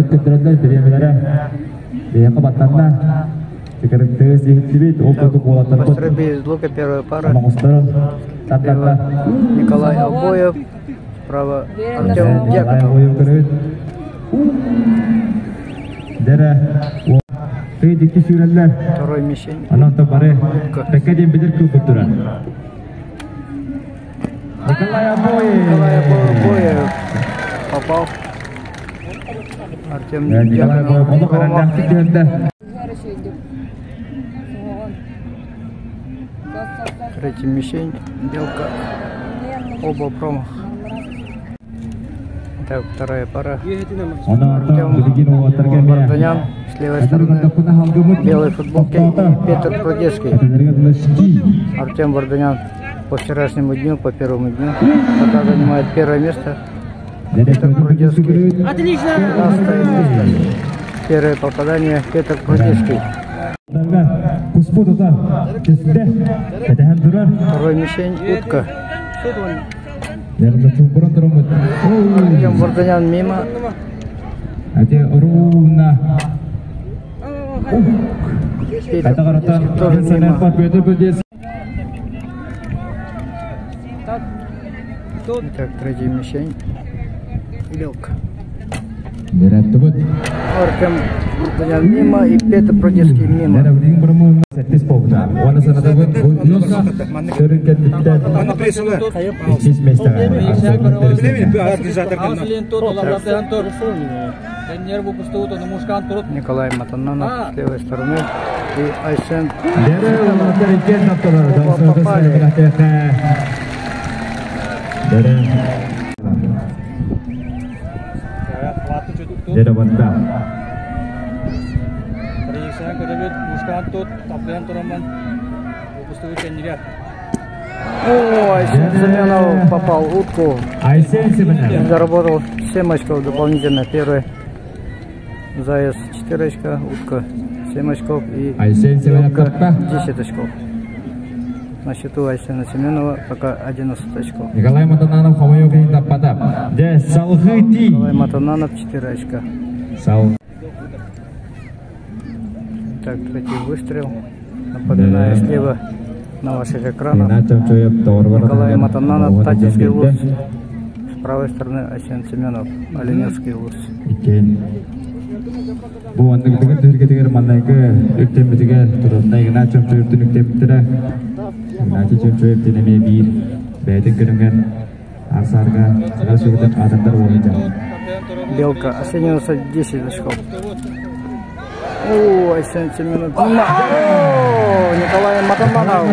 Артур Кеттерелер премиялары Кабаттарна секретарь Зихтибит опыту Кулатар. Постребей Лука первая пара. Татата Николай Обоев. Справа Артем Николай Дьяконов. Обоев көрөт. Дара Федики сүреллер. Второй мишень. Анахта бары Пекадин бедер күп туран. Николай Обоев попал. Артем Николай Обоев болу каранда китенде. Третий мишень. Белка. Оба промах. Так, вторая пара. Артем Варданян с левой стороны. В белой футболке и Петр Продецкий. Артем Варданян по вчерашнему дню, по первому дню пока занимает первое место. Петр Продецкий. Отлично! Первое попадание Петр Продецкий. Второй мишень утка. Артем Варданян мимо. Петр Продецкий тоже мимо. Так, третий мишень. Белка. Артем Варданян мимо и Петр Продецкий мимо. Николай Матананов с левой стороны и Айсен. О, Айсен Семенов попал в утку. Заработал 7 очков дополнительно. Первый заяц 4 очка, утка 7 очков и белка 10 очков. На счету Айсена Семенова пока 11 очков. Николай Матананов Николай Матананов 4 очка. Так, третий выстрел. Напоминаю, слева на ваших экранах Николай Матананов, Татинский луз. С правой стороны Айсен Семенов, Оленевский луз. Bu anlık tıkır Türkiye tıkır manlayıkı öktemi tıkır turutlayı naçım çoğuptun öktemittire naçım çoğuptuneme bir beytik kırıngan arsarga sıra söğüden adamlar olacak. Белка оценивался 10 очков. О, Айсен Семенов. О, Николай Матананов.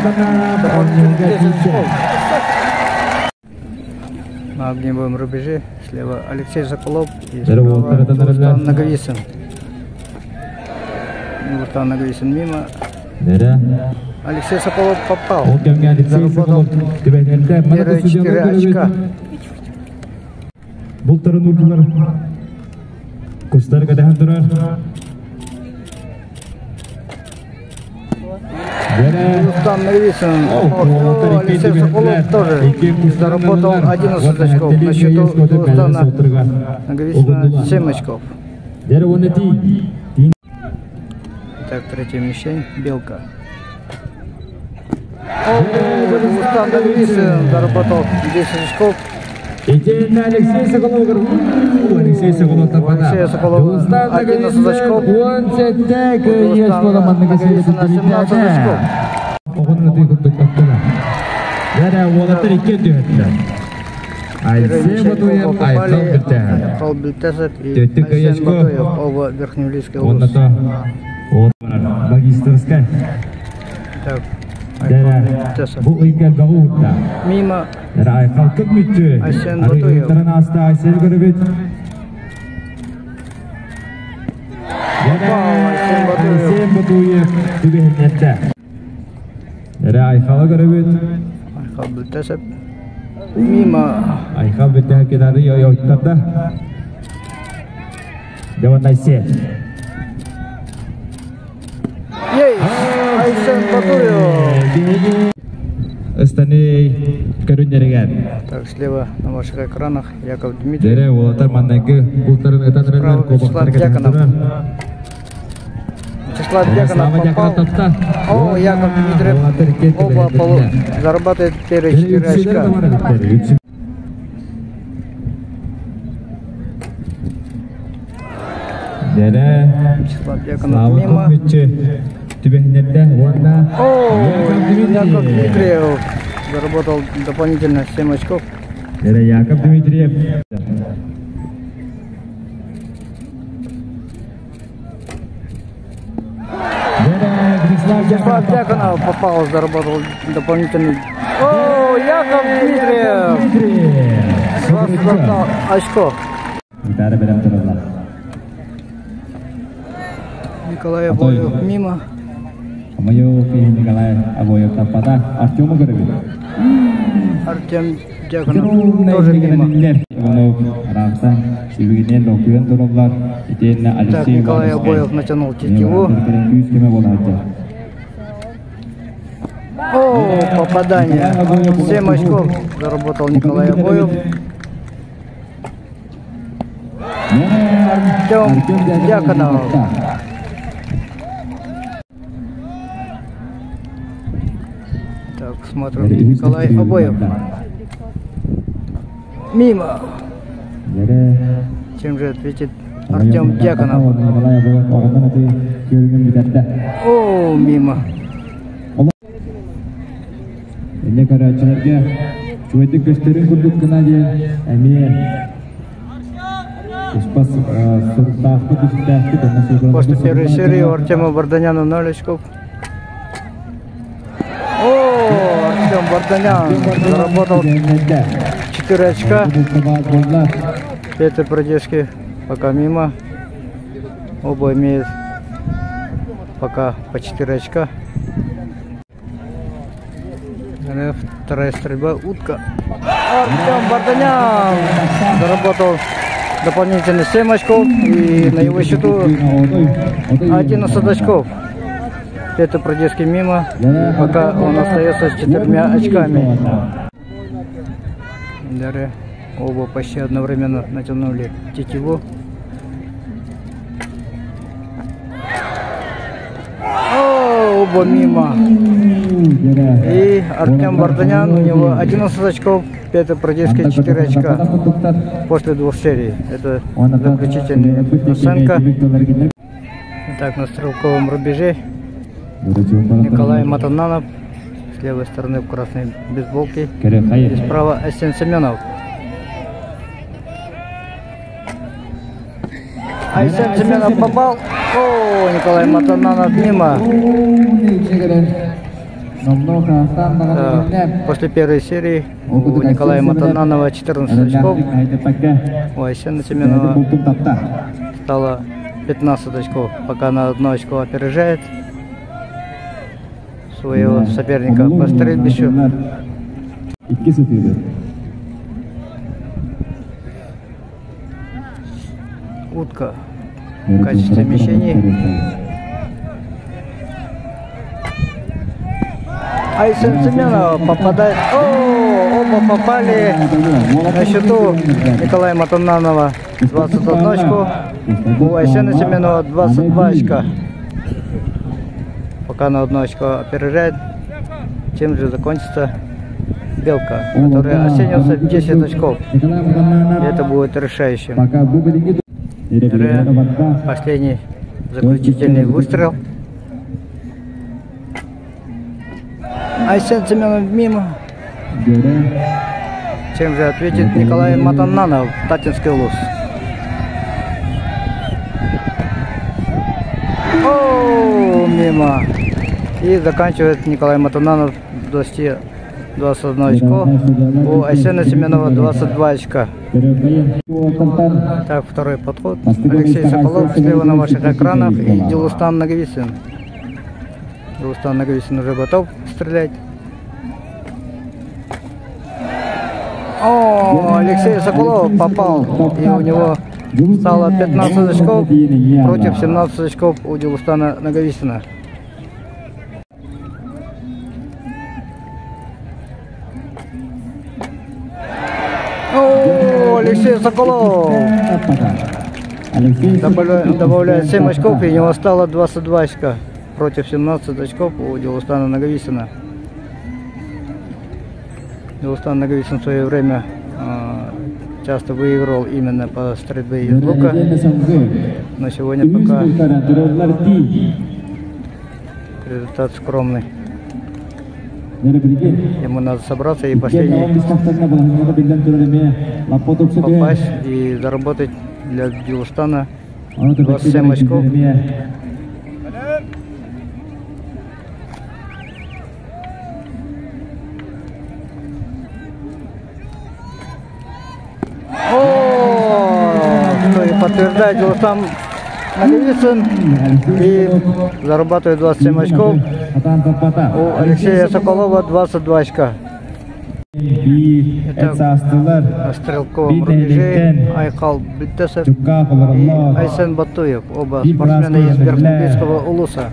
На огневом рубеже слева Алексей Соколов и справа Рустам Наговицын. Рустам Наговицын мимо. Алексей Соколов попал. Заработал первые 4 очка. Бултарын урдулар. Кустар кадахан турар. Рустам Наговицын. Алексей Соколов тоже заработал 11 очков. На счету Рустама Наговицына 7 очков. Так, третья мишень. Белка. Рустам Наговицын заработал 10 очков. Алексей Соколов. Алексей Соколов тапана. Алексей Соколов 11 очков. Рустам Наговицын 17 очков. Айхал Бельтесов и Айсен Батоев, оба верхнеулийские луз. Магистрская. Так, Айхал Бельтесов. Мимо. Айсен Батоев. Айсен Батоев. Айхал Бельтесов. Мимо. Айхал Бельтесов кидары йойтарда. Деван Айсен. Ей! Айсен Батоев. Остальные Так, слева на ваших экранах Яков Дмитрий. Дере олатар мандайкы бултарын ытандырылар Вячеслав Дьяконов. Вячеслав Дьяконов попал. О, Яков Дмитриев. Оба зарабатывает первые 4 очка. Дере Вячеслав Дьяконов мимо. О, Яков Дмитриев заработал дополнительно 7 очков. Дере Яков Дмитриев. Вячеслав Дьяконов попал, заработал дополнительный. О, Яков Дмитриев! 21 очко. Николай Абоев мимо. Николай Абоев таппада Артему Горович. Артем Дьяконов тоже мимо. Так, Николай Абоев натянул тетиву. О, попадание. 7 очков заработал Николай Абоев. Артем Дьяконов. Так, смотрим. Николай Абоев. Мимо. Чем же ответит Артем Дьяконов? О, мимо. После первой серии у Артема Варданяна 0 очков. О, Артем Варданян заработал 4 очка. Петр Продешки пока мимо. Оба имеют пока по 4 очка. Вторая стрельба, утка. Артем Варданян заработал дополнительно 7 очков. И на его счету 11 очков. Петр Продешки мимо. Пока он остается с 4 очками. Далее оба почти одновременно натянули тетиву. О, оба мимо. И Артем Варданян, у него 11 очков, Петр Продешки 4 очка после 2 серий. Это заключительная оценка. Так, на стрелковом рубеже Николай Матананов. С левой стороны в красной бейсболке. И справа Асен Семенов. Асен Семенов попал. О, Николай Матананов мимо. После первой серии у Николая Матананова 14 очков. У Асена Семенова стало 15 очков. Пока на 1 очко опережает своего соперника по стрельбищу. Утка в качестве мишени. Айсен Семенов попадает. О, оба попали. На счету Николая Матананова 21 очко. У Айсена Семенова 22 очка. Пока на 1 очко опережает. Чем же закончится белка, которая оценивается 10 очков. И это будет решающим. Последний заключительный выстрел. Айсен Семенов мимо. Чем же ответит Николай Матананов, Татинский луз. О, мимо. И заканчивает Николай Матананов 21 очко. У Айсена Семенова 22 очка. Так, второй подход. Алексей Соколов слева на ваших экранах и Дилустан Наговицын. Дилустан Наговицын уже готов стрелять. О, Алексей Соколов попал. И у него стало 15 очков против 17 очков у Дилустана Наговицына. Алексей Соколов добавляет 7 очков, и у него стало 22 очка против 17 очков у Дилустана Наговицына. Дилустан Наговицын в свое время часто выигрывал именно по стрельбе из лука, но сегодня пока результат скромный. Ему надо собраться и последний попасть и заработать для Дилустана 27 очков. Кто и подтверждает, Дилустан Наговицын и зарабатывает 27 очков. У Алексея Соколова 22 очка. Это на стрелковом рубеже Айкал Бильтесов и Айсен Батуев, оба спортсмены из Верхнеудинского улуса.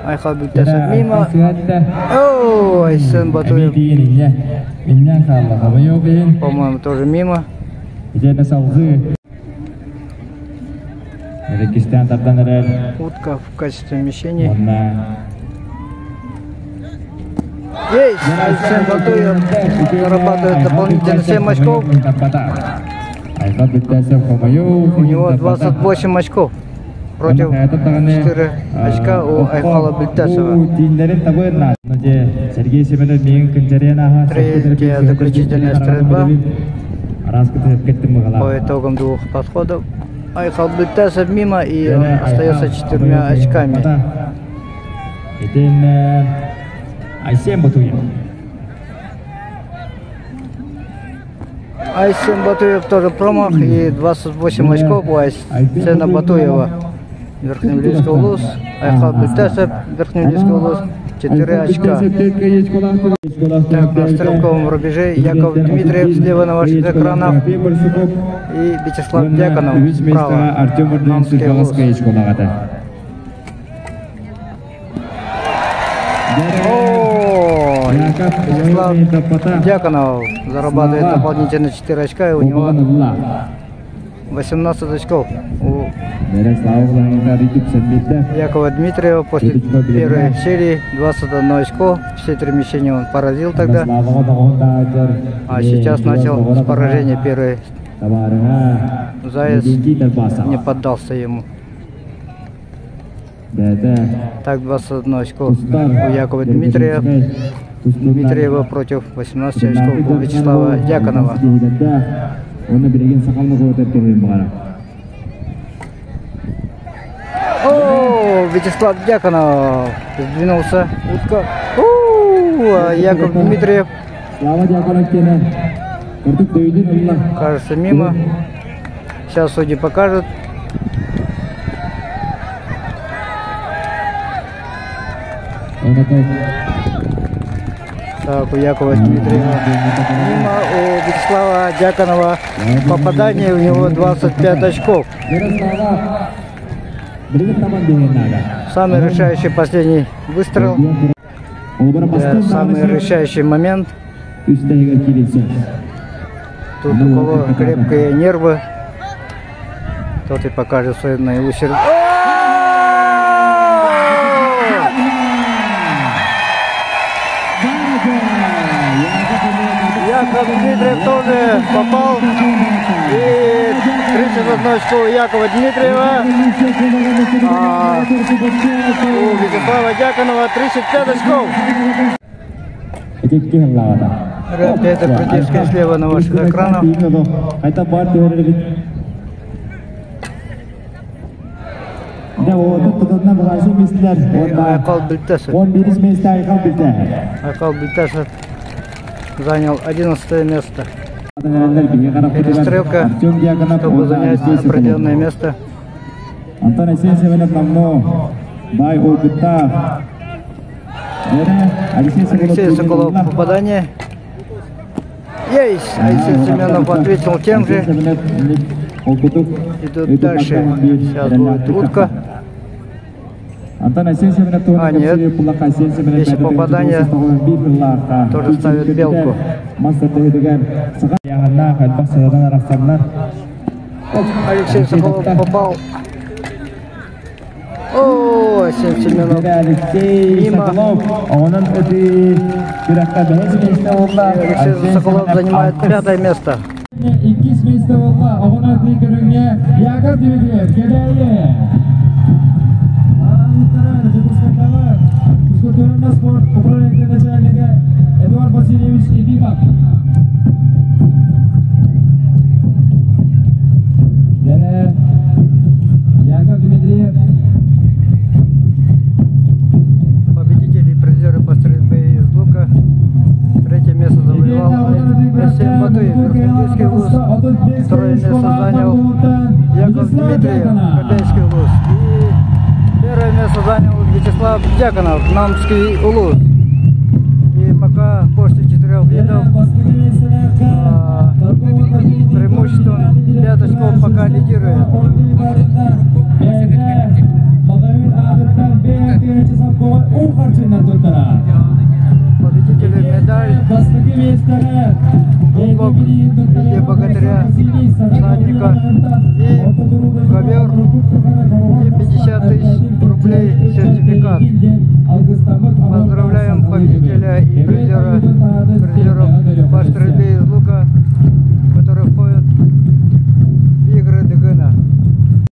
Айкал Бильтесов мимо. О, Айсен Батуев, по-моему, тоже мимо. Утка в качестве мишени. Есть! Айсен Батуев зарабатывает дополнительно 7 очков. У него 28 очков против 4 очка у Айкала Бильтесова. Третья заключительная стрельба по итогам двух подходов. Айкал Бильтесов мимо, и он остается 4 очками. Айсен Батуев. Айсен Батуев тоже промах, и 28 очков у Айсена Батуева. Верхнеудинский улус, Айкал Бильтесов, Верхнеудинский улус, 4 очка. Так, на стрелковом рубеже Яков Дмитриев слева на ваших экранах и Вячеслав Дьяконов справа. Намский улус. Вячеслав Дьяконов зарабатывает дополнительно 4 очка, и у него 18 очков. У Якова Дмитриева после первой серии 21 очко. Все 3 мишени он поразил тогда, а сейчас начал с поражения первой. Заяц не поддался ему. Так, 21 очко у Якова Дмитриева против 18 очков у Вячеслава Дьяконова. О, Вячеслав Дьяконов сдвинулся. Утка. Яков Дмитриев, кажется, мимо. Сейчас судьи покажут. Так, у Якова Дмитриева мимо, у Вячеслава Дьяконова попадание, у него 25 очков. Самый решающий последний выстрел, самый решающий момент. Тут у кого крепкие нервы, тот и покажет свой наилучший. Яков Дмитриев тоже попал. И 31 очко у Якова Дмитриева. У Вячеслава Дьяконова 35 очков. Это практически слева на ваших экранах. Айкал Бильтесов. Айкал Бильтесов занял 11 место. Перестрелка, чтобы занять определенное место. Алексей Соколов попадание. Есть! Алексей Семенов ответил тем же. Идут дальше. Сейчас будет утка. Антон Асенсия менен Есть попадание. Тоже ставит белку. Алексей Соколов попал. О, 7 Семенов. Мимо. Алексей Соколов занимает 5-е место. Эдуард Васильевич Ибибов. Яков Дмитриев. Победители и призеры по стрельбе из лука. 3-е место завоевал Арсен Батуев, Верхнеудинский ВУЗ. 2-е место занял Яков Дмитриев, Копейский ВУЗ. И 1-е место занял Вячеслав Дьяконов, Намский УЛУЗ. И пока после 4 видов преимуществом 5 очков пока лидирует. Победители медаль, кубок или богатыря, всадника и ковер и 50 000 рублей сертификат. Поздравляем победителя и призера